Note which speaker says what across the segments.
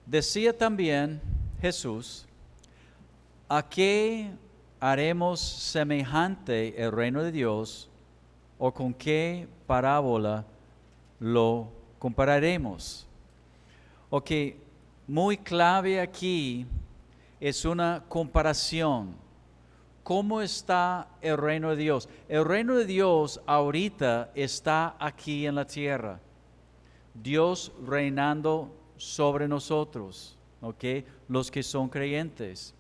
Speaker 1: Decía también Jesús, ¿a qué haremos semejante el reino de Dios o con qué parábola lo compararemos? Ok, muy clave aquí es una comparación. ¿Cómo está el reino de Dios? El reino de Dios ahorita está aquí en la tierra. Dios reinando sobre nosotros, ¿ok? Los que son creyentes.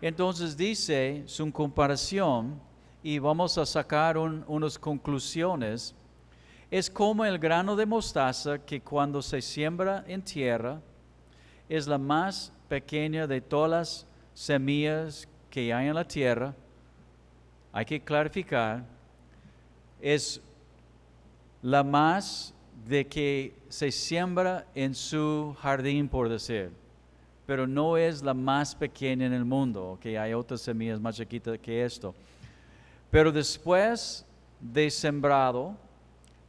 Speaker 1: Entonces dice su comparación, y vamos a sacar unas conclusiones, es como el grano de mostaza que cuando se siembra en tierra es la más pequeña de todas las semillas que hay en la tierra. Hay que clarificar, es la más de que se siembra en su jardín, por decir, pero no es la más pequeña en el mundo, ¿ok? Hay otras semillas más chiquitas que esto. Pero después de sembrado,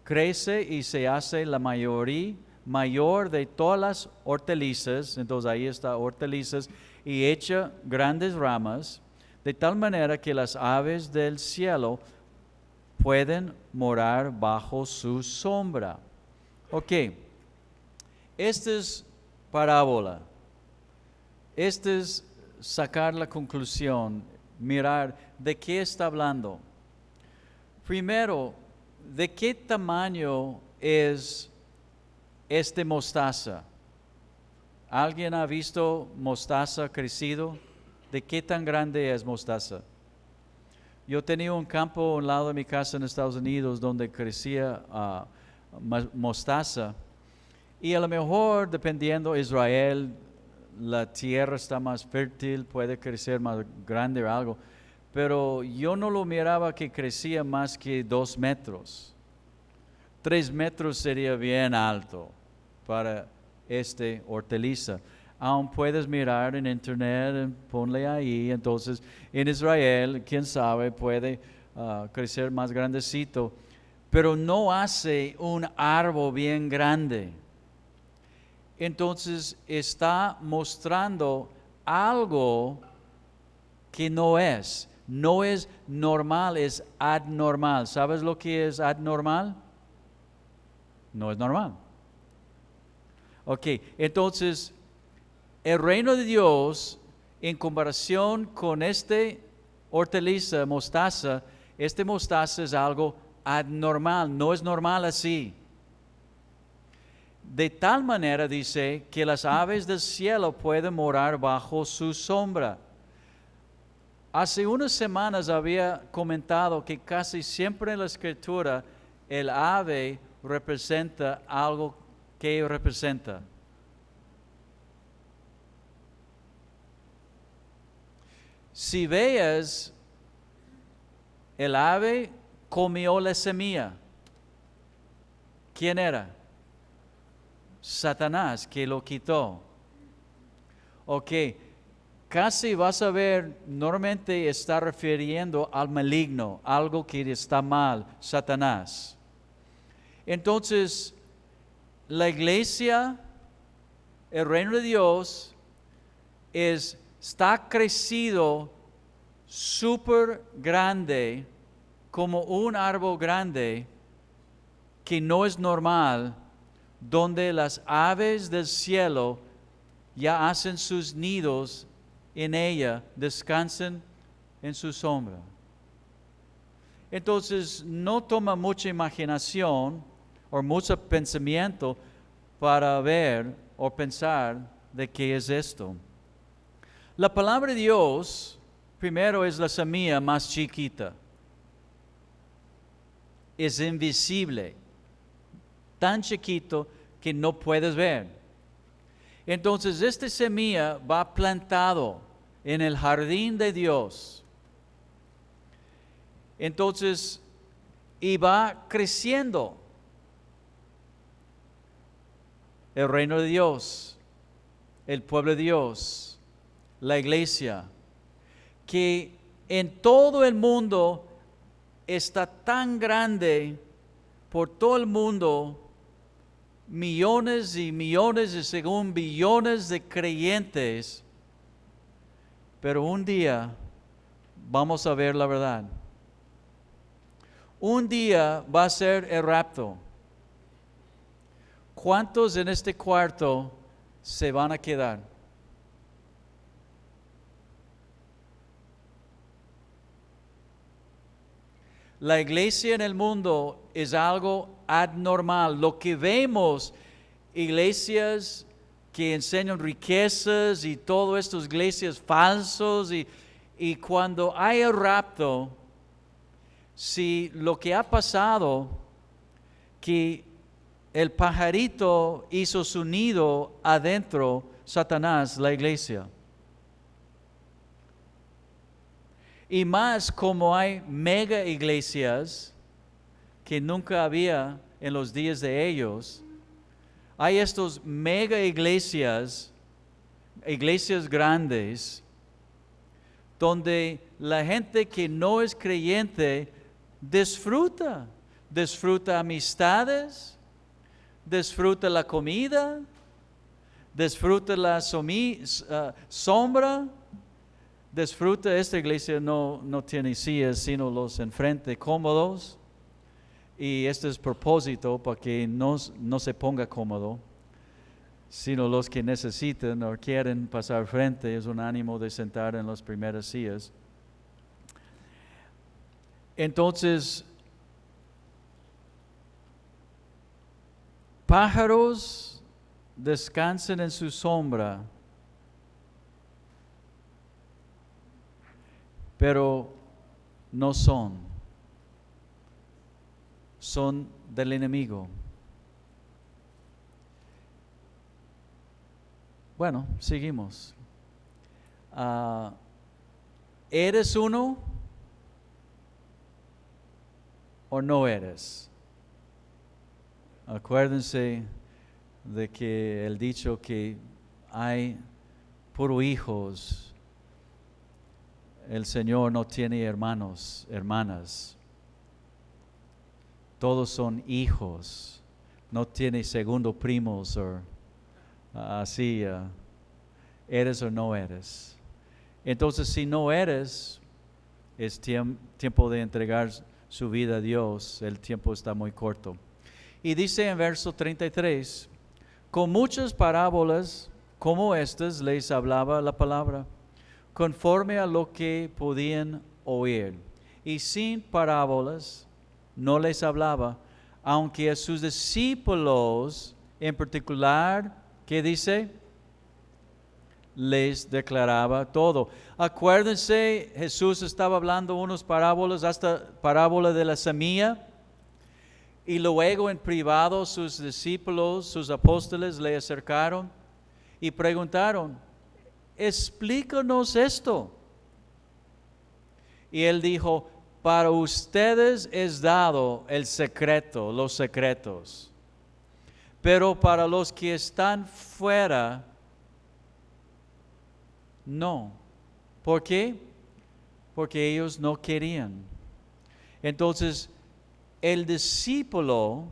Speaker 1: crece y se hace la mayor de todas las hortalizas. Entonces ahí está hortalizas y echa grandes ramas, de tal manera que las aves del cielo pueden morar bajo su sombra. Ok, esta es parábola. Esta es sacar la conclusión, mirar de qué está hablando. Primero, ¿de qué tamaño es este mostaza? ¿Alguien ha visto mostaza crecido? ¿De qué tan grande es mostaza? Yo tenía un campo a un lado de mi casa en Estados Unidos donde crecía mostaza. Y a lo mejor, dependiendo de Israel, la tierra está más fértil, puede crecer más grande o algo. Pero yo no lo miraba que crecía más que 2 metros. 3 metros sería bien alto para este hortaliza. Aún puedes mirar en internet, ponle ahí. Entonces, en Israel, quién sabe, puede crecer más grandecito, pero no hace un árbol bien grande. Entonces, está mostrando algo que no es normal, es abnormal. ¿Sabes lo que es abnormal? No es normal. Ok, entonces el reino de Dios en comparación con este hortaliza, mostaza, este mostaza es algo abnormal, no es normal así. De tal manera dice que las aves del cielo pueden morar bajo su sombra. Hace unas semanas había comentado que casi siempre en la escritura el ave representa algo que representa. Si veas, el ave comió la semilla. ¿Quién era? Satanás, que lo quitó. Ok, casi vas a ver, normalmente está refiriendo al maligno, algo que está mal, Satanás. Entonces, la iglesia, el reino de Dios, está crecido súper grande, como un árbol grande, que no es normal, donde las aves del cielo ya hacen sus nidos en ella, descansan en su sombra. Entonces, no toma mucha imaginación o mucho pensamiento para ver o pensar de qué es esto. La palabra de Dios, primero, es la semilla más chiquita. Es invisible, tan chiquito que no puedes ver. Entonces, esta semilla va plantado en el jardín de Dios. Entonces, y va creciendo el reino de Dios, el pueblo de Dios, la iglesia, que en todo el mundo está tan grande por todo el mundo millones y millones y según billones de creyentes, pero un día vamos a ver la verdad. Un día va a ser el rapto. ¿Cuántos en este cuarto se van a quedar? La iglesia en el mundo es algo abnormal. Lo que vemos, iglesias que enseñan riquezas y todas estas iglesias falsos, y cuando hay el rapto, si lo que ha pasado, que el pajarito hizo su nido adentro, Satanás, la iglesia. Y más como hay mega iglesias que nunca había en los días de ellos, hay estos mega iglesias, iglesias grandes, donde la gente que no es creyente disfruta amistades, disfruta la comida, disfruta la sombra, disfruta. Esta iglesia no tiene sillas, sino los enfrente cómodos. Y este es propósito para que no se ponga cómodo, sino los que necesitan o quieren pasar frente, es un ánimo de sentar en las primeras sillas. Entonces, pájaros descansan en su sombra, pero no son del enemigo. Bueno, seguimos. ¿Eres uno o no eres? Acuérdense de que el dicho que hay puro hijos, el Señor no tiene hermanos, hermanas. Todos son hijos, no tiene segundo primos o así, eres o no eres. Entonces, si no eres, es tiempo de entregar su vida a Dios, el tiempo está muy corto. Y dice en verso 33, con muchas parábolas como estas les hablaba la palabra, conforme a lo que podían oír. Y sin parábolas no les hablaba, aunque a sus discípulos en particular, ¿qué dice? Les declaraba todo. Acuérdense, Jesús estaba hablando unas parábolas, hasta parábola de la semilla, y luego en privado sus discípulos, sus apóstoles le acercaron y preguntaron, explícanos esto. Y él dijo, para ustedes es dado el secreto, los secretos, pero para los que están fuera, no. ¿Por qué? Porque ellos no querían. Entonces, el discípulo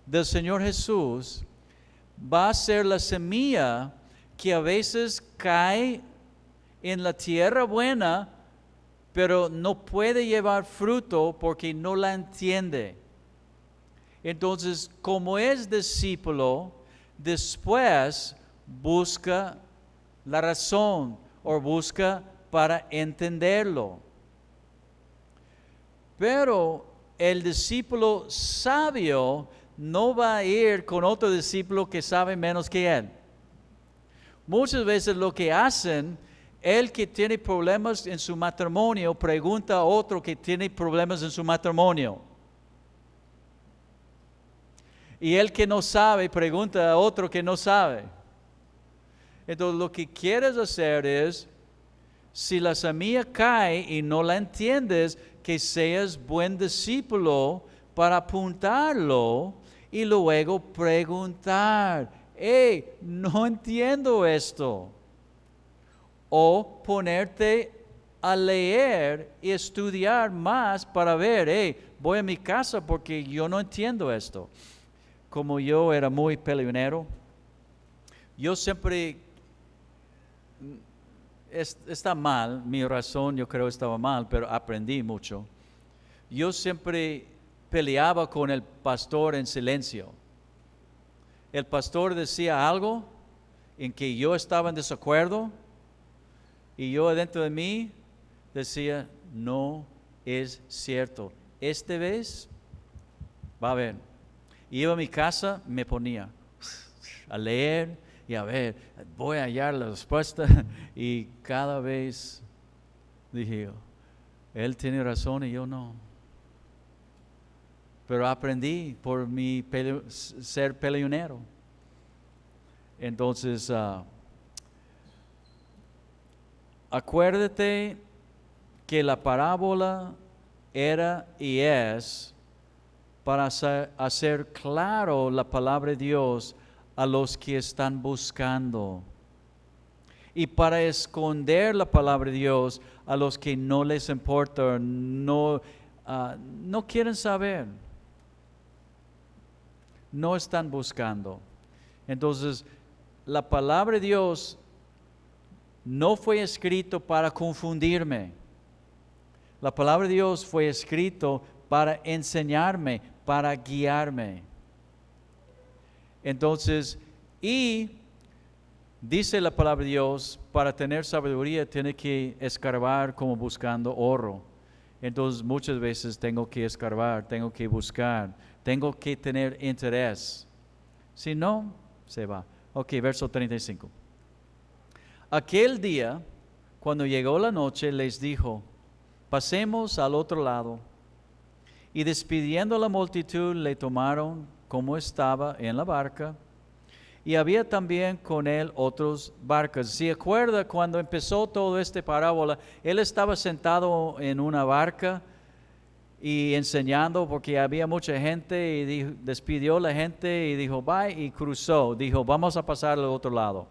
Speaker 1: del Señor Jesús va a ser la semilla que a veces cae en la tierra buena, pero no puede llevar fruto porque no la entiende. Entonces, como es discípulo, después busca la razón o busca para entenderlo. Pero el discípulo sabio no va a ir con otro discípulo que sabe menos que él. Muchas veces lo que hacen, el que tiene problemas en su matrimonio pregunta a otro que tiene problemas en su matrimonio. Y el que no sabe pregunta a otro que no sabe. Entonces lo que quieres hacer es, si la semilla cae y no la entiendes, que seas buen discípulo para apuntarlo y luego preguntar, no entiendo esto. O ponerte a leer y estudiar más para ver, voy a mi casa porque yo no entiendo esto. como yo era muy peleonero, yo siempre, está mal, mi razón yo creo estaba mal, pero aprendí mucho. Yo siempre peleaba con el pastor en silencio. El pastor decía algo en que yo estaba en desacuerdo y yo dentro de mí decía, no es cierto. Esta vez va a ver. Iba a mi casa, me ponía a leer y a ver, voy a hallar la respuesta. Y cada vez dije, él tiene razón y yo no. Pero aprendí por mi ser peleonero. Entonces, acuérdate que la parábola era y es para hacer claro la palabra de Dios a los que están buscando y para esconder la palabra de Dios a los que no les importa, no quieren saber, no están buscando. Entonces, la palabra de Dios no fue escrito para confundirme. La palabra de Dios fue escrito para enseñarme, para guiarme. Entonces, y dice la palabra de Dios, para tener sabiduría tiene que escarbar como buscando oro. Entonces, muchas veces tengo que escarbar, tengo que buscar, tengo que tener interés. Si no, se va. Ok, verso 35. Aquel día, cuando llegó la noche, les dijo, pasemos al otro lado. Y despidiendo a la multitud, le tomaron como estaba en la barca. Y había también con él otros barcas. ¿Se acuerda cuando empezó todo esta parábola? Él estaba sentado en una barca y enseñando porque había mucha gente y despidió a la gente y dijo, bye, y cruzó. Dijo, vamos a pasar al otro lado.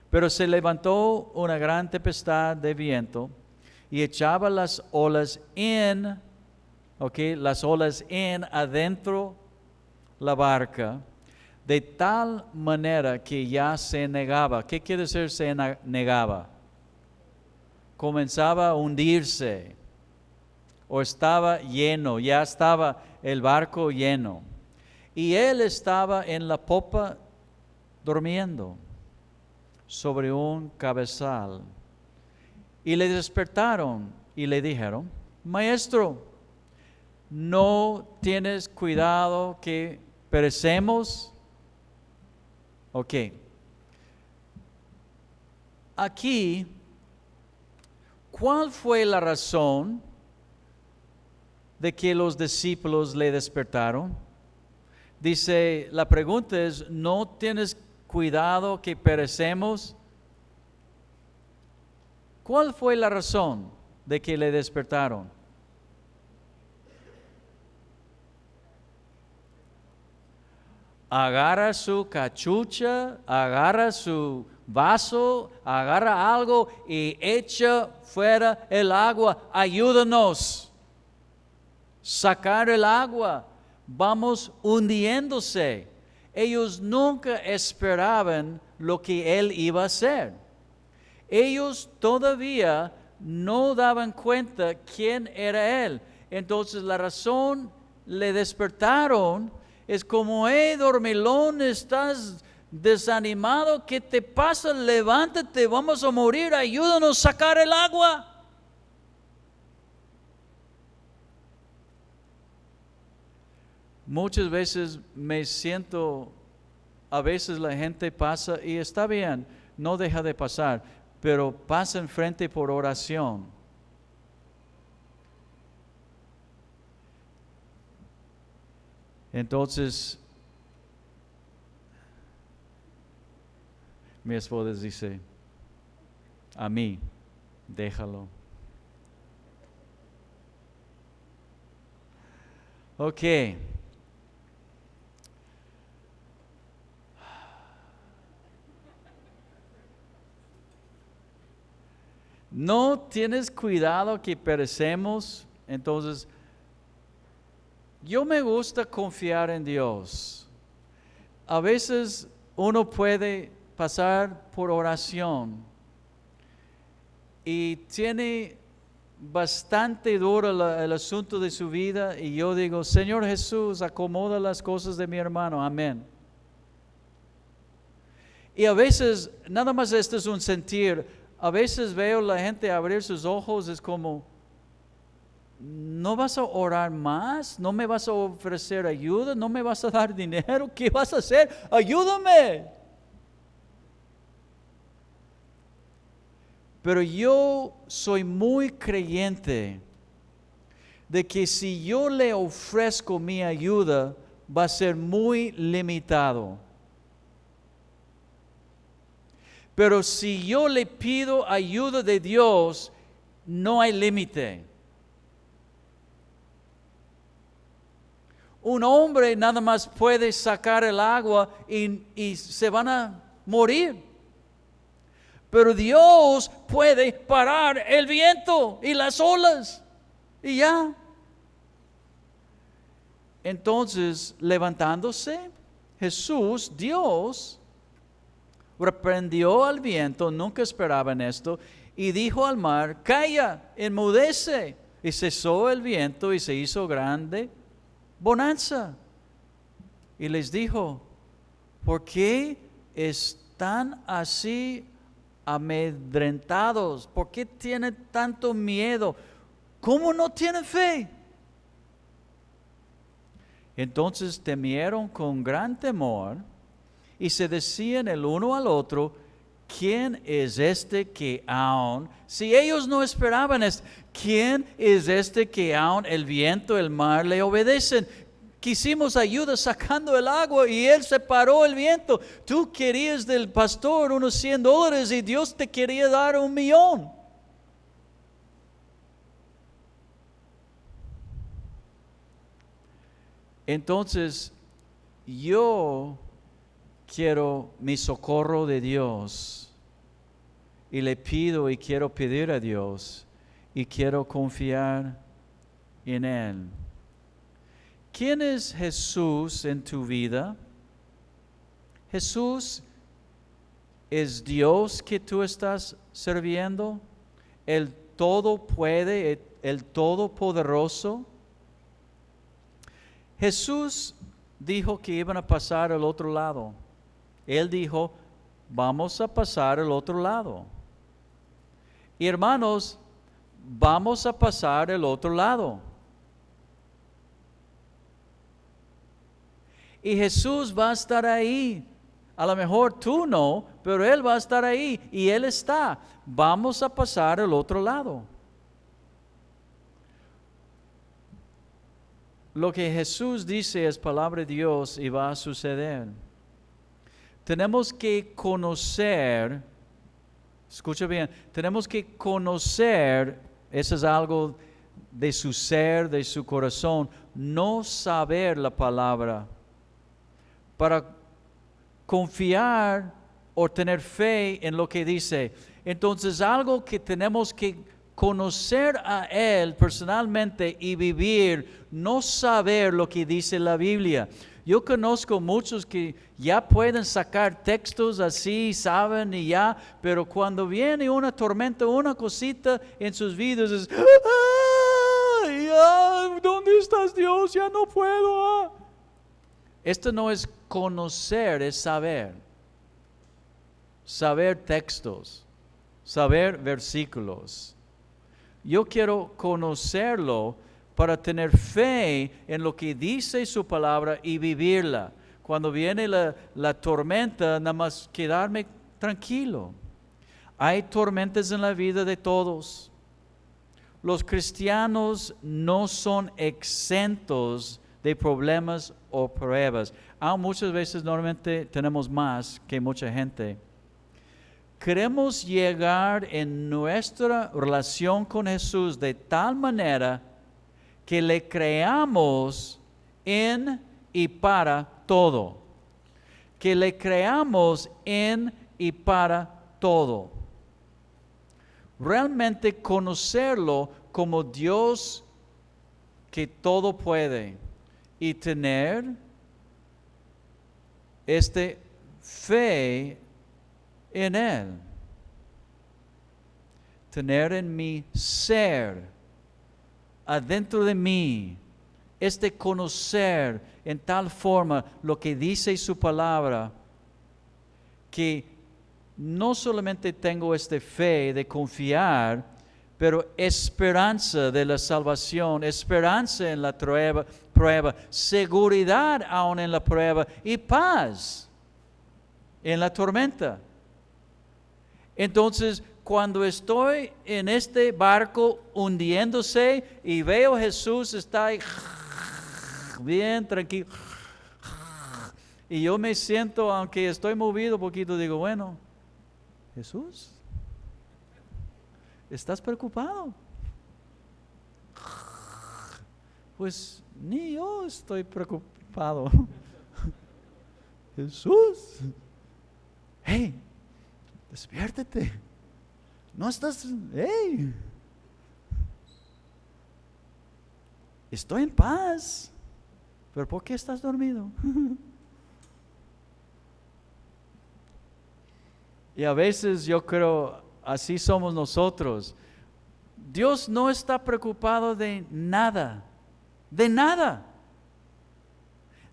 Speaker 1: Pero se levantó una gran tempestad de viento y echaba las olas adentro la barca, de tal manera que ya se negaba. ¿Qué quiere decir se negaba? Comenzaba a hundirse, o estaba lleno, ya estaba el barco lleno. Y él estaba en la popa durmiendo sobre un cabezal. Y le despertaron y le dijeron, Maestro, ¿no tienes cuidado que perecemos? Ok. Aquí, ¿cuál fue la razón de que los discípulos le despertaron? Dice, la pregunta es, ¿no tienes cuidado que perecemos? ¿Cuál fue la razón de que le despertaron? Agarra su cachucha, agarra su vaso, agarra algo y echa fuera el agua. Ayúdanos. Sacar el agua. Vamos hundiéndose. Ellos nunca esperaban lo que él iba a hacer. Ellos todavía no daban cuenta quién era él. Entonces la razón le despertaron es como, dormilón, estás desanimado, ¿qué te pasa? Levántate, vamos a morir, ayúdanos a sacar el agua. Muchas veces me siento, a veces la gente pasa y está bien, no deja de pasar, pero pasa enfrente por oración. Entonces, mi esposa dice, a mí, déjalo. Ok. No tienes cuidado que perecemos. Entonces, yo me gusta confiar en Dios. a veces uno puede pasar por oración y tiene bastante duro el asunto de su vida y yo digo, Señor Jesús, acomoda las cosas de mi hermano, amén. Y a veces, nada más esto es un sentir, a veces veo la gente abrir sus ojos, es como, ¿no vas a orar más? ¿No me vas a ofrecer ayuda? ¿No me vas a dar dinero? ¿Qué vas a hacer? ¡Ayúdame! Pero yo soy muy creyente de que si yo le ofrezco mi ayuda, va a ser muy limitado. Pero si yo le pido ayuda de Dios, no hay límite. Un hombre nada más puede sacar el agua y se van a morir. Pero Dios puede parar el viento y las olas. Y ya. Entonces, levantándose, Jesús, Dios, reprendió al viento, nunca esperaban esto, y dijo al mar, calla, enmudece. Y cesó el viento y se hizo grande bonanza. Y les dijo, ¿por qué están así amedrentados? ¿Por qué tienen tanto miedo? ¿Cómo no tienen fe? Entonces temieron con gran temor y se decían el uno al otro, ¿quién es este que aún, si ellos no esperaban esto, quién es este que aún el viento, el mar le obedecen? Quisimos ayuda sacando el agua y él separó el viento. Tú querías del pastor unos $100 y Dios te quería dar 1,000,000. Entonces, yo quiero mi socorro de Dios y le pido y quiero pedir a Dios y quiero confiar en Él. ¿Quién es Jesús en tu vida? Jesús es Dios que tú estás sirviendo, el todo puede, el todopoderoso. Jesús dijo que iban a pasar al otro lado. Él dijo, vamos a pasar al otro lado. Y hermanos, vamos a pasar al otro lado. Y Jesús va a estar ahí. A lo mejor tú no, pero Él va a estar ahí y Él está. Vamos a pasar al otro lado. Lo que Jesús dice es palabra de Dios y va a suceder. Tenemos que conocer, escucha bien, tenemos que conocer, eso es algo de su ser, de su corazón, no saber la palabra. Para confiar o tener fe en lo que dice. Entonces, algo que tenemos que conocer a Él personalmente y vivir, no saber lo que dice la Biblia. Yo conozco muchos que ya pueden sacar textos así, saben y ya, pero cuando viene una tormenta, una cosita en sus vidas es, ¿dónde estás, Dios? Ya no puedo. Esto no es conocer, es saber. Saber textos, saber versículos. Yo quiero conocerlo para tener fe en lo que dice su palabra y vivirla. Cuando viene la tormenta, nada más quedarme tranquilo. Hay tormentas en la vida de todos. Los cristianos no son exentos de problemas o pruebas. Aún muchas veces normalmente tenemos más que mucha gente. Queremos llegar en nuestra relación con Jesús de tal manera que le creamos en y para todo. Que le creamos en y para todo. Realmente conocerlo como Dios que todo puede y tener fe en Él. Tener en mi ser, adentro de mí, conocer en tal forma lo que dice su palabra, que no solamente tengo fe de confiar, pero esperanza de la salvación, esperanza en la prueba, seguridad aún en la prueba y paz en la tormenta. Entonces, cuando estoy en este barco hundiéndose y veo a Jesús está ahí bien tranquilo, y yo me siento, aunque estoy movido un poquito, digo, bueno, Jesús, ¿estás preocupado? Pues ni yo estoy preocupado. Jesús, hey, despiértate. No estás, hey, estoy en paz, pero ¿por qué estás dormido? Y a veces yo creo, así somos nosotros. Dios no está preocupado de nada,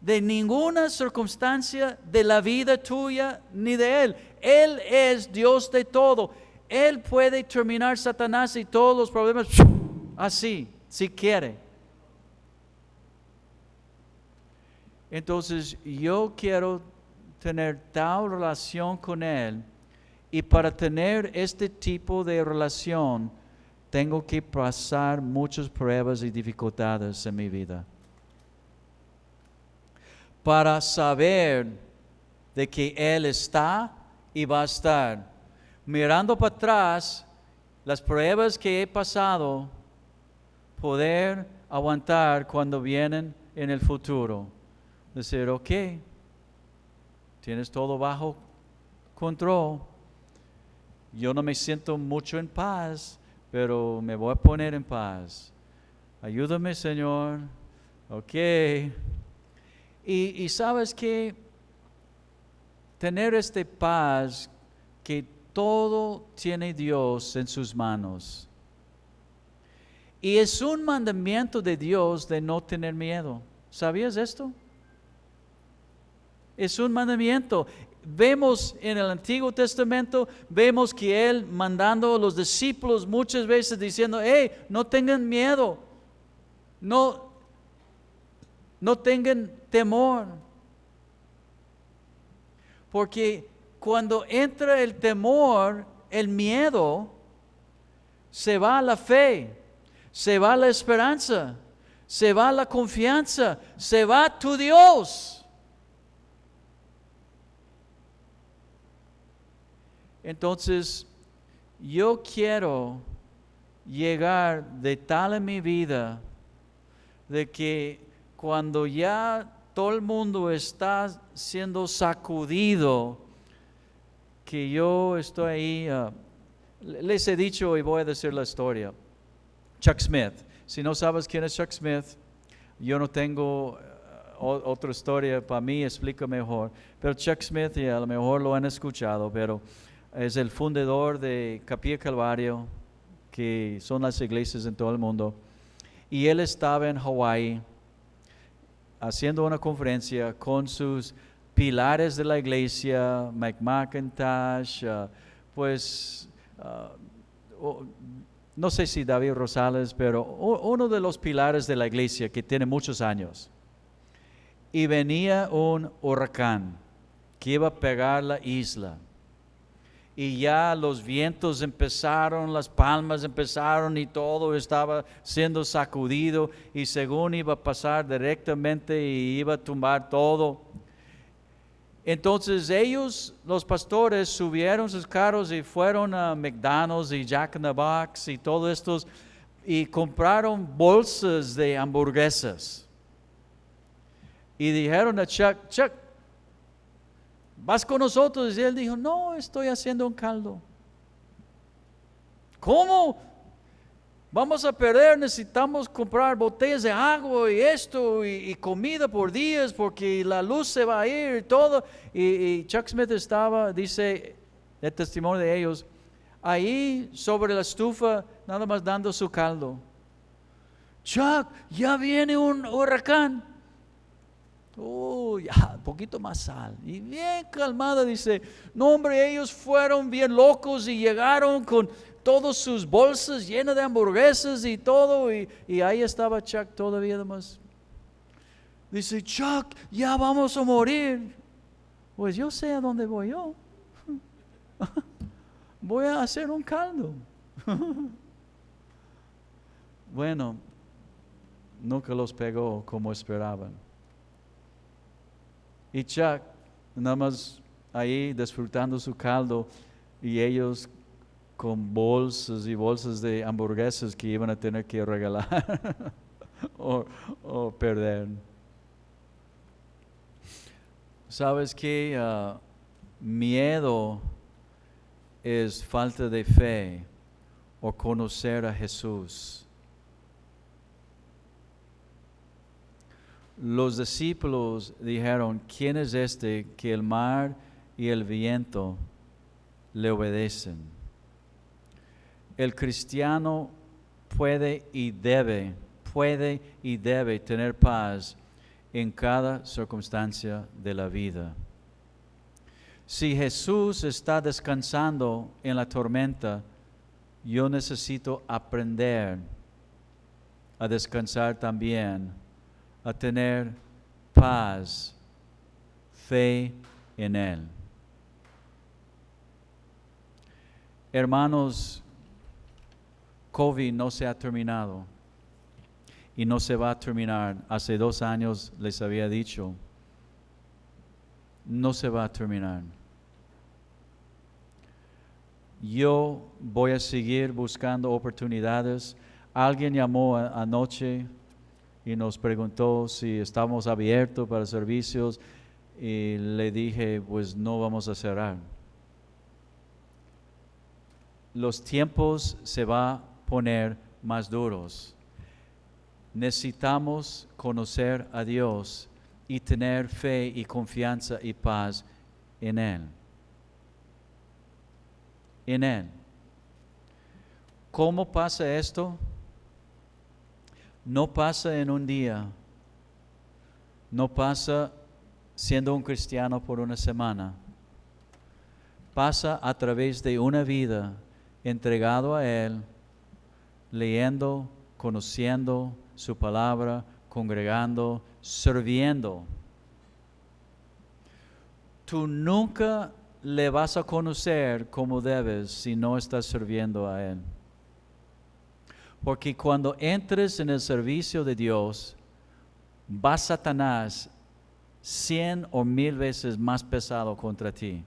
Speaker 1: de ninguna circunstancia de la vida tuya ni de Él. Él es Dios de todo. Él puede terminar Satanás y todos los problemas así, si quiere. Entonces yo quiero tener tal relación con Él, y para tener este tipo de relación tengo que pasar muchas pruebas y dificultades en mi vida. Para saber de que Él está y va a estar. Mirando para atrás, las pruebas que he pasado, poder aguantar cuando vienen en el futuro. Decir, ok, tienes todo bajo control. Yo no me siento mucho en paz, pero me voy a poner en paz. Ayúdame, Señor. Ok. Y sabes que tener paz, que todo tiene Dios en sus manos. Y es un mandamiento de Dios de no tener miedo. ¿Sabías esto? Es un mandamiento. Vemos en el Antiguo Testamento, vemos que Él mandando a los discípulos muchas veces diciendo, hey, no tengan miedo, no tengan temor. Porque cuando entra el temor, el miedo, se va la fe, se va la esperanza, se va la confianza, se va tu Dios. Entonces, yo quiero llegar de tal en mi vida, de que cuando ya todo el mundo está siendo sacudido, que yo estoy ahí, les he dicho y voy a decir la historia. Chuck Smith, si no sabes quién es Chuck Smith, yo no tengo otra historia para mí, explica mejor. Pero Chuck Smith, y a lo mejor lo han escuchado, pero es el fundador de Capilla Calvario, que son las iglesias en todo el mundo. Y él estaba en Hawái haciendo una conferencia con sus pilares de la iglesia, Mike McIntosh, no sé si David Rosales, pero uno de los pilares de la iglesia que tiene muchos años. Y venía un huracán que iba a pegar la isla. Y ya los vientos empezaron, las palmas empezaron y todo estaba siendo sacudido y según iba a pasar directamente y iba a tumbar todo. Entonces ellos, los pastores, subieron sus carros y fueron a McDonald's y Jack in the Box y todo estos y compraron bolsas de hamburguesas. Y dijeron a Chuck, ¿vas con nosotros? Y él dijo, no, estoy haciendo un caldo. ¿Cómo? Vamos a perder, necesitamos comprar botellas de agua y esto y comida por días porque la luz se va a ir y todo. Y Chuck Smith dice, el testimonio de ellos, ahí sobre la estufa, nada más dando su caldo. Chuck, ya viene un huracán. Ya, un poquito más sal. Y bien calmada dice, no hombre, ellos fueron bien locos y llegaron con todas sus bolsas llenas de hamburguesas y todo. Y ahí estaba Chuck todavía más. Dice, Chuck, ya vamos a morir. Pues yo sé a dónde voy yo. Voy a hacer un caldo. Bueno, nunca los pegó como esperaban. Y Chuck, nada más ahí disfrutando su caldo y ellos con bolsas y bolsas de hamburguesas que iban a tener que regalar o perder. ¿Sabes qué? Miedo es falta de fe o conocer a Jesús. Los discípulos dijeron, ¿quién es este que el mar y el viento le obedecen? El cristiano puede y debe tener paz en cada circunstancia de la vida. Si Jesús está descansando en la tormenta, yo necesito aprender a descansar también, a tener paz, fe en Él. Hermanos, COVID no se ha terminado y no se va a terminar. Hace 2 años les había dicho, no se va a terminar. Yo voy a seguir buscando oportunidades. Alguien llamó anoche y nos preguntó si estamos abiertos para servicios y le dije, pues no vamos a cerrar. Los tiempos se van a poner más duros. Necesitamos conocer a Dios y tener fe y confianza y paz en Él. En Él. ¿Cómo pasa esto? No pasa en un día, no pasa siendo un cristiano por una semana, pasa a través de una vida entregado a Él, leyendo, conociendo su palabra, congregando, sirviendo. Tú nunca le vas a conocer como debes si no estás sirviendo a Él. Porque cuando entres en el servicio de Dios, va Satanás 100 o 1000 veces más pesado contra ti.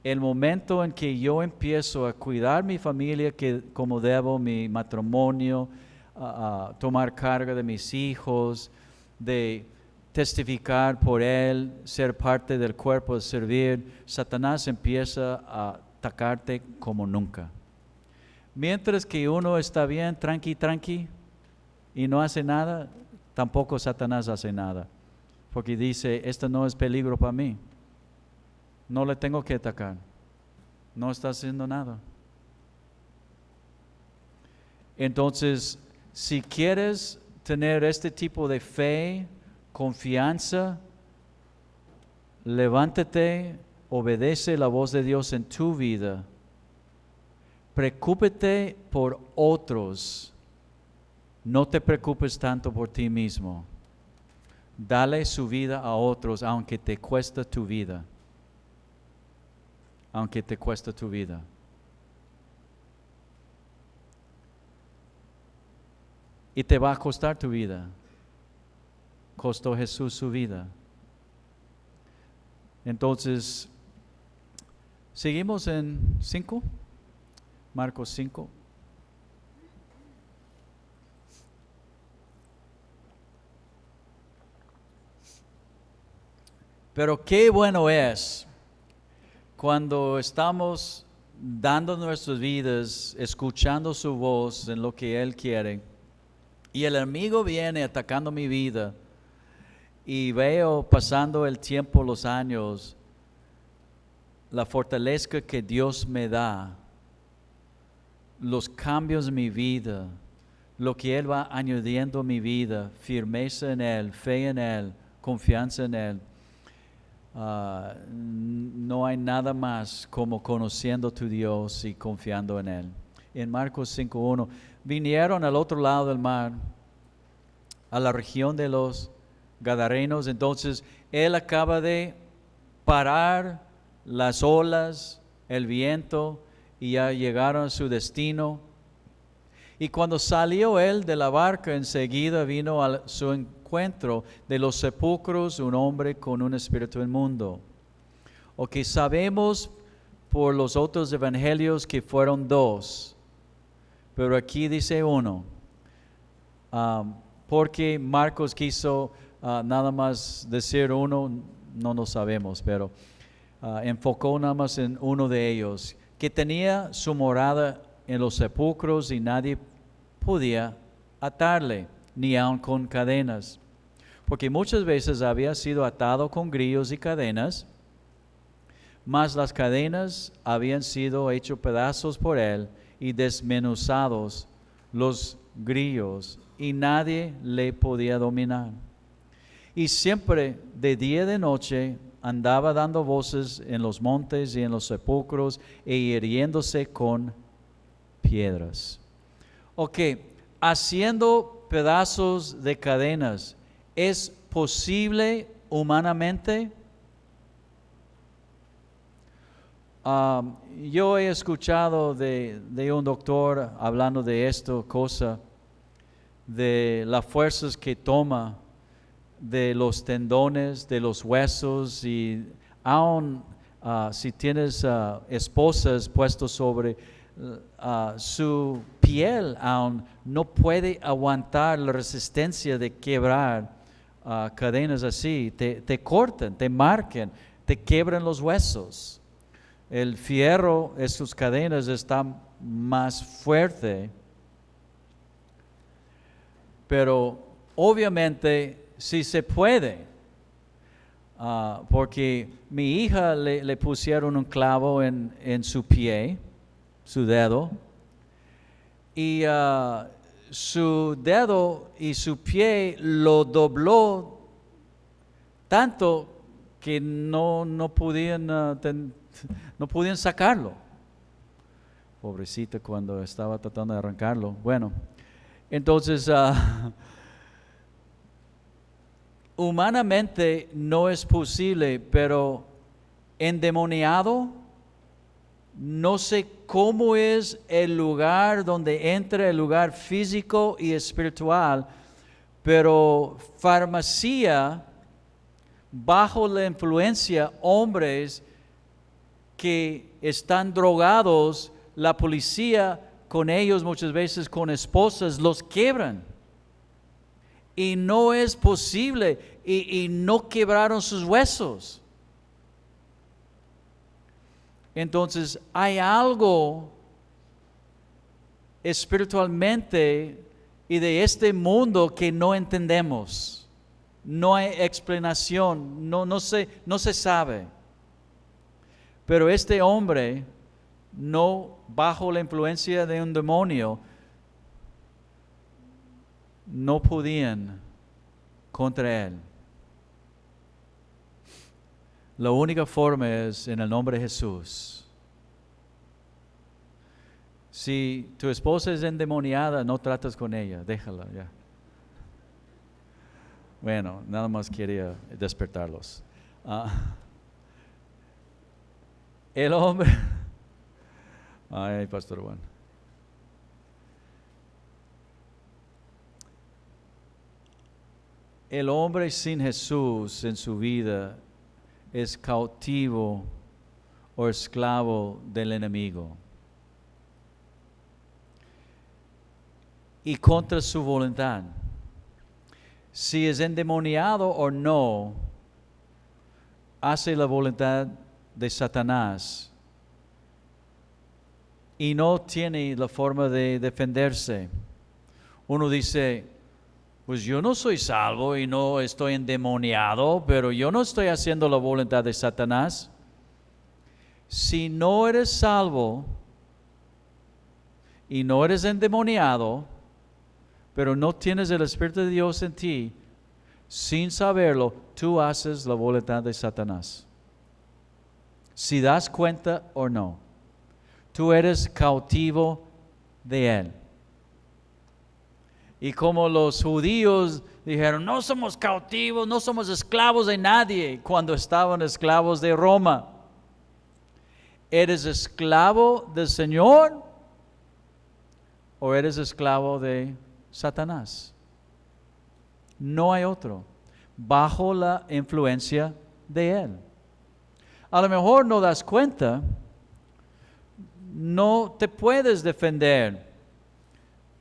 Speaker 1: El momento en que yo empiezo a cuidar mi familia como debo, mi matrimonio, tomar carga de mis hijos, de testificar por Él, ser parte del cuerpo, de servir, Satanás empieza a atacarte como nunca. Mientras que uno está bien, tranqui, y no hace nada, tampoco Satanás hace nada. Porque dice, esto no es peligro para mí. No le tengo que atacar. No está haciendo nada. Entonces, si quieres tener este tipo de fe, confianza, levántate, obedece la voz de Dios en tu vida. Preocúpate por otros. No te preocupes tanto por ti mismo. Dale su vida a otros, aunque te cueste tu vida. Aunque te cueste tu vida. Y te va a costar tu vida. Costó Jesús su vida. Entonces, seguimos en 5. Marcos 5. Pero qué bueno es cuando estamos dando nuestras vidas, escuchando su voz en lo que Él quiere. Y el enemigo viene atacando mi vida. Y veo pasando el tiempo, los años, la fortaleza que Dios me da, los cambios en mi vida, lo que Él va añadiendo a mi vida, firmeza en Él, fe en Él, confianza en Él. No hay nada más como conociendo a tu Dios y confiando en Él. En Marcos 5:1, vinieron al otro lado del mar, a la región de los Gadarenos. Entonces Él acaba de parar las olas, el viento, y ya llegaron a su destino. Y cuando salió Él de la barca, enseguida vino a su encuentro de los sepulcros un hombre con un espíritu inmundo. O que sabemos por los otros evangelios que fueron dos, pero aquí dice uno, porque Marcos quiso nada más decir uno, no lo sabemos, pero enfocó nada más en uno de ellos, que tenía su morada en los sepulcros y nadie podía atarle, ni aun con cadenas, porque muchas veces había sido atado con grillos y cadenas, mas las cadenas habían sido hechos pedazos por él y desmenuzados los grillos, y nadie le podía dominar. Y siempre de día y de noche andaba dando voces en los montes y en los sepulcros e hiriéndose con piedras. Ok, haciendo pedazos de cadenas, ¿es posible humanamente? Yo he escuchado de un doctor hablando de esto, de las fuerzas que toma de los tendones, de los huesos, y aún si tienes esposas puestos sobre su piel, aún no puede aguantar la resistencia de quebrar cadenas así, te cortan, te marcan, te quiebran los huesos. El fierro en sus cadenas está más fuerte, pero obviamente sí se puede, porque mi hija le pusieron un clavo en su pie, su dedo, y su dedo y su pie lo dobló tanto que no podían sacarlo. Pobrecita, cuando estaba tratando de arrancarlo. Bueno, entonces humanamente no es posible, pero endemoniado, no sé cómo es el lugar donde entra el lugar físico y espiritual, pero farmacia, bajo la influencia, hombres que están drogados, la policía con ellos muchas veces con esposas los quebran. Y no es posible, y no quebraron sus huesos. Entonces hay algo espiritualmente y de este mundo que no entendemos. No hay explicación, no se sabe. Pero este hombre, no bajo la influencia de un demonio, no podían contra él. La única forma es en el nombre de Jesús. Si tu esposa es endemoniada, no tratas con ella, déjala ya. Bueno, nada más quería despertarlos. El hombre, ay, Pastor Juan. El hombre sin Jesús en su vida es cautivo o esclavo del enemigo. Y contra su voluntad. Si es endemoniado o no, hace la voluntad de Satanás. y no tiene la forma de defenderse. Uno dice, pues yo no soy salvo y no estoy endemoniado, pero yo no estoy haciendo la voluntad de Satanás. Si no eres salvo y no eres endemoniado, pero no tienes el Espíritu de Dios en ti, sin saberlo, tú haces la voluntad de Satanás. Si das cuenta o no, tú eres cautivo de él. Y como los judíos dijeron, no somos cautivos, no somos esclavos de nadie cuando estaban esclavos de Roma. ¿Eres esclavo del Señor o eres esclavo de Satanás? No hay otro, bajo la influencia de él. A lo mejor no das cuenta, no te puedes defender.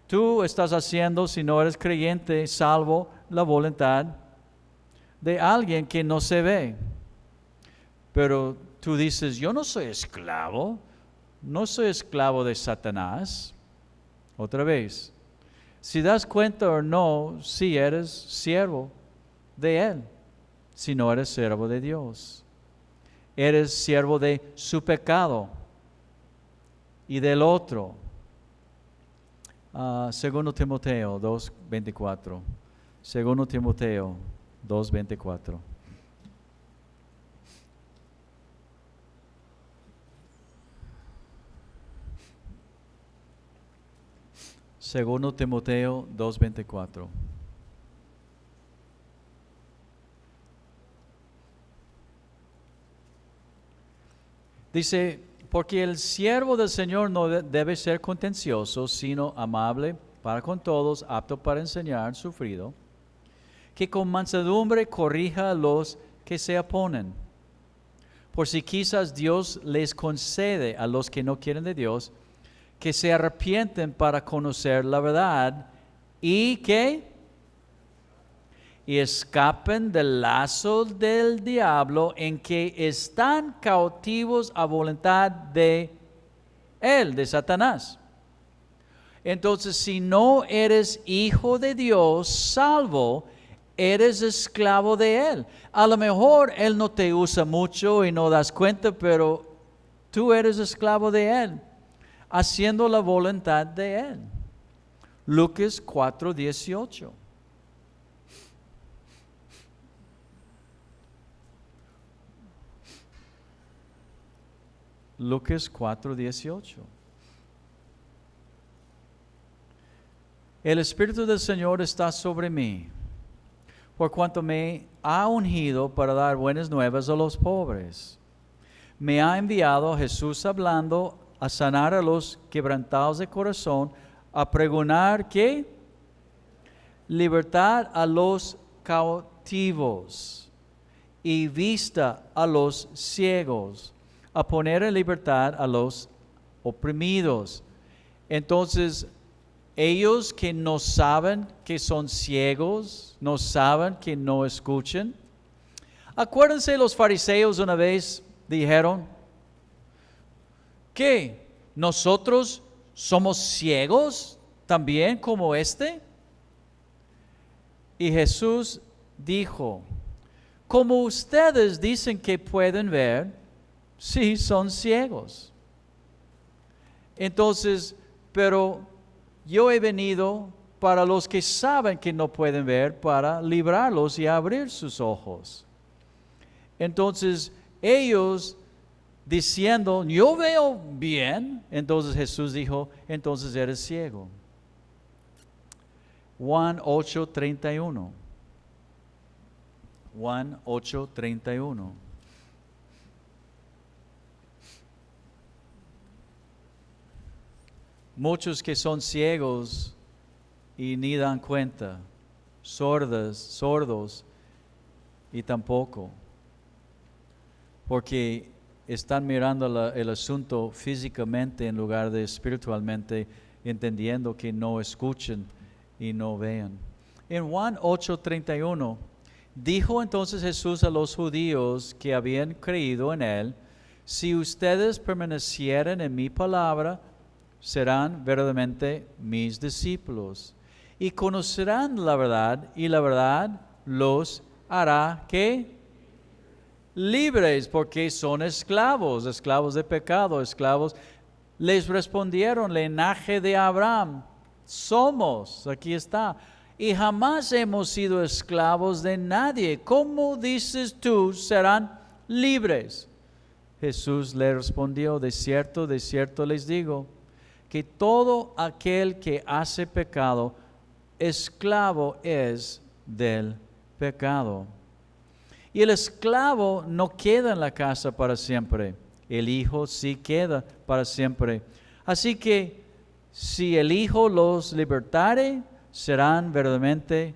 Speaker 1: Tú estás haciendo, si no eres creyente, salvo la voluntad de alguien que no se ve. Pero tú dices, yo no soy esclavo, no soy esclavo de Satanás. Otra vez, si das cuenta o no, si eres siervo de él, si no eres siervo de Dios. Eres siervo de su pecado y del otro. Segundo Timoteo 2:24. Segundo Timoteo 2:24. Segundo Timoteo 2:24. Dice, porque el siervo del Señor no debe ser contencioso, sino amable para con todos, apto para enseñar, sufrido, que con mansedumbre corrija a los que se oponen. Por si quizás Dios les concede a los que no quieren de Dios, que se arrepienten para conocer la verdad y que y escapen del lazo del diablo en que están cautivos a voluntad de él, de Satanás. Entonces, si no eres hijo de Dios, salvo, eres esclavo de él. A lo mejor él no te usa mucho y no das cuenta, pero tú eres esclavo de él, haciendo la voluntad de él. Lucas 4:18. Lucas 4:18. El Espíritu del Señor está sobre mí, por cuanto me ha ungido para dar buenas nuevas a los pobres. Me ha enviado Jesús hablando a sanar a los quebrantados de corazón, a pregonar ¿qué? Libertad a los cautivos y vista a los ciegos, a poner en libertad a los oprimidos. Entonces, ellos que no saben que son ciegos, no saben que no escuchan. Acuérdense, los fariseos una vez dijeron, ¿qué? ¿Nosotros somos ciegos también como este? Y Jesús dijo, como ustedes dicen que pueden ver, sí, son ciegos. Entonces, pero yo he venido para los que saben que no pueden ver, para librarlos y abrir sus ojos. Entonces, ellos diciendo, yo veo bien, entonces Jesús dijo, entonces eres ciego. Juan 8:31. Juan 8:31. Muchos que son ciegos y ni dan cuenta, sordos y tampoco, porque están mirando el asunto físicamente en lugar de espiritualmente, entendiendo que no escuchen y no vean. En Juan 8:31, dijo entonces Jesús a los judíos que habían creído en él, si ustedes permanecieran en mi palabra, serán verdaderamente mis discípulos. Y conocerán la verdad, y la verdad los hará, ¿qué? Libres, porque son esclavos, esclavos de pecado, esclavos. Les respondieron, linaje de Abraham, somos, aquí está. Y jamás hemos sido esclavos de nadie. ¿Cómo dices tú serán libres? Jesús le respondió, de cierto les digo, que todo aquel que hace pecado, esclavo es del pecado. Y el esclavo no queda en la casa para siempre, el Hijo sí queda para siempre. Así que si el Hijo los libertare, serán verdaderamente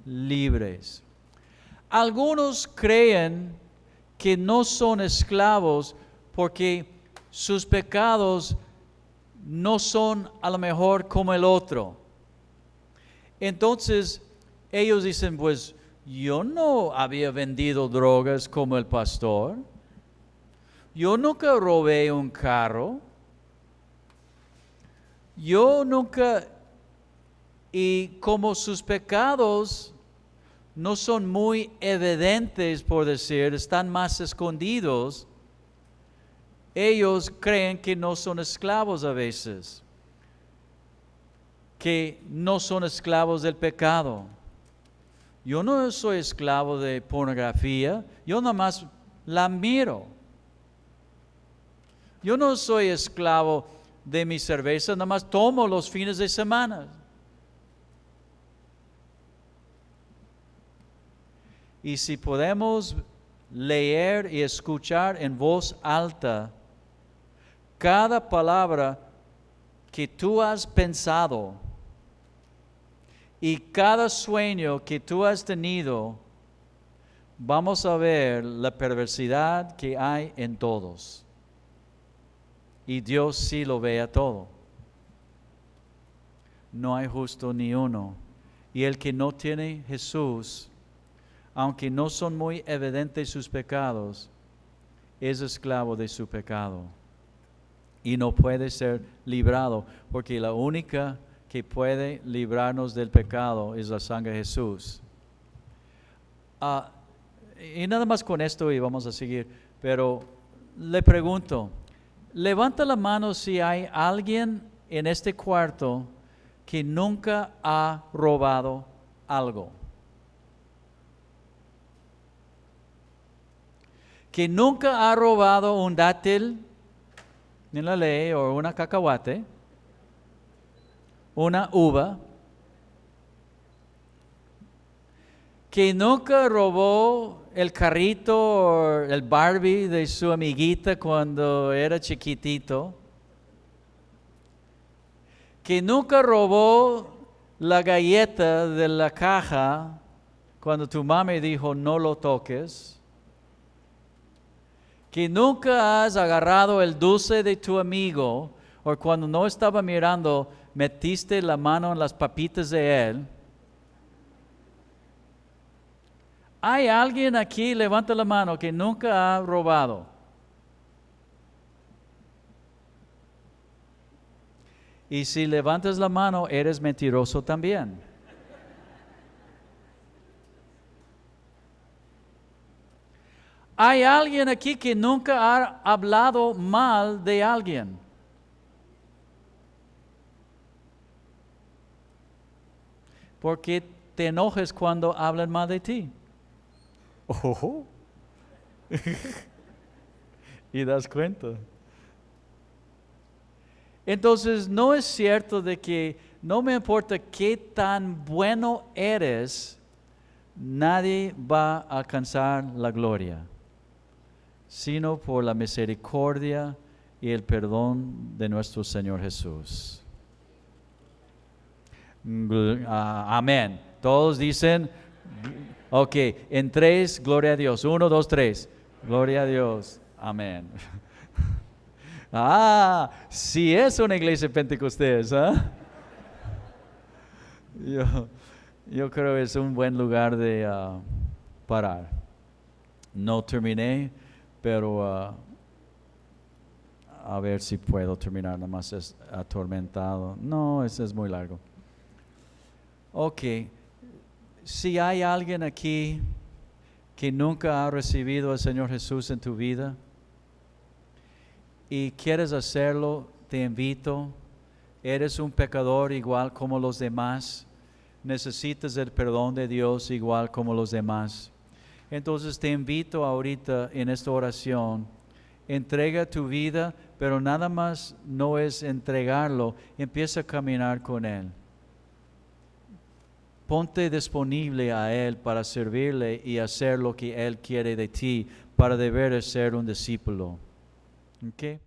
Speaker 1: libres. Algunos creen que no son esclavos porque sus pecados no son a lo mejor como el otro. Entonces ellos dicen, pues yo no había vendido drogas como el pastor. Yo nunca robé un carro. Yo nunca, y como sus pecados no son muy evidentes, por decir, están más escondidos, ellos creen que no son esclavos a veces, que no son esclavos del pecado. Yo no soy esclavo de pornografía, yo nada más la miro. Yo no soy esclavo de mi cerveza, nada más tomo los fines de semana. Y si podemos leer y escuchar en voz alta cada palabra que tú has pensado y cada sueño que tú has tenido, vamos a ver la perversidad que hay en todos. Y Dios sí lo ve a todo. No hay justo ni uno. Y el que no tiene Jesús, aunque no son muy evidentes sus pecados, es esclavo de su pecado. Y no puede ser librado, porque la única que puede librarnos del pecado es la sangre de Jesús. Y nada más con esto y vamos a seguir. Pero le pregunto, levanta la mano si hay alguien en este cuarto que nunca ha robado algo. Que nunca ha robado un dátil en la ley o una cacahuate, una uva, que nunca robó el carrito o el Barbie de su amiguita cuando era chiquitito, que nunca robó la galleta de la caja cuando tu mami dijo no lo toques, que nunca has agarrado el dulce de tu amigo o cuando no estaba mirando metiste la mano en las papitas de él. ¿Hay alguien aquí, levanta la mano, que nunca ha robado? Y si levantas la mano, eres mentiroso también. ¿Hay alguien aquí que nunca ha hablado mal de alguien? ¿Por qué te enojes cuando hablan mal de ti? Oh. Y das cuenta. Entonces no es cierto de que no me importa qué tan bueno eres, nadie va a alcanzar la gloria, sino por la misericordia y el perdón de nuestro Señor Jesús. Amén. Todos dicen, ok, en 3, gloria a Dios. 1, 2, 3, gloria a Dios. Amén. Sí es una iglesia pentecostés, ¿eh? Yo creo que es un buen lugar de parar. No terminé, pero a ver si puedo terminar, nada más es atormentado. No, ese es muy largo. Ok, si hay alguien aquí que nunca ha recibido al Señor Jesús en tu vida y quieres hacerlo, te invito. Eres un pecador igual como los demás. Necesitas el perdón de Dios igual como los demás. Entonces te invito ahorita en esta oración, entrega tu vida, pero nada más no es entregarlo, empieza a caminar con Él. Ponte disponible a Él para servirle y hacer lo que Él quiere de ti para deber ser un discípulo. ¿Okay?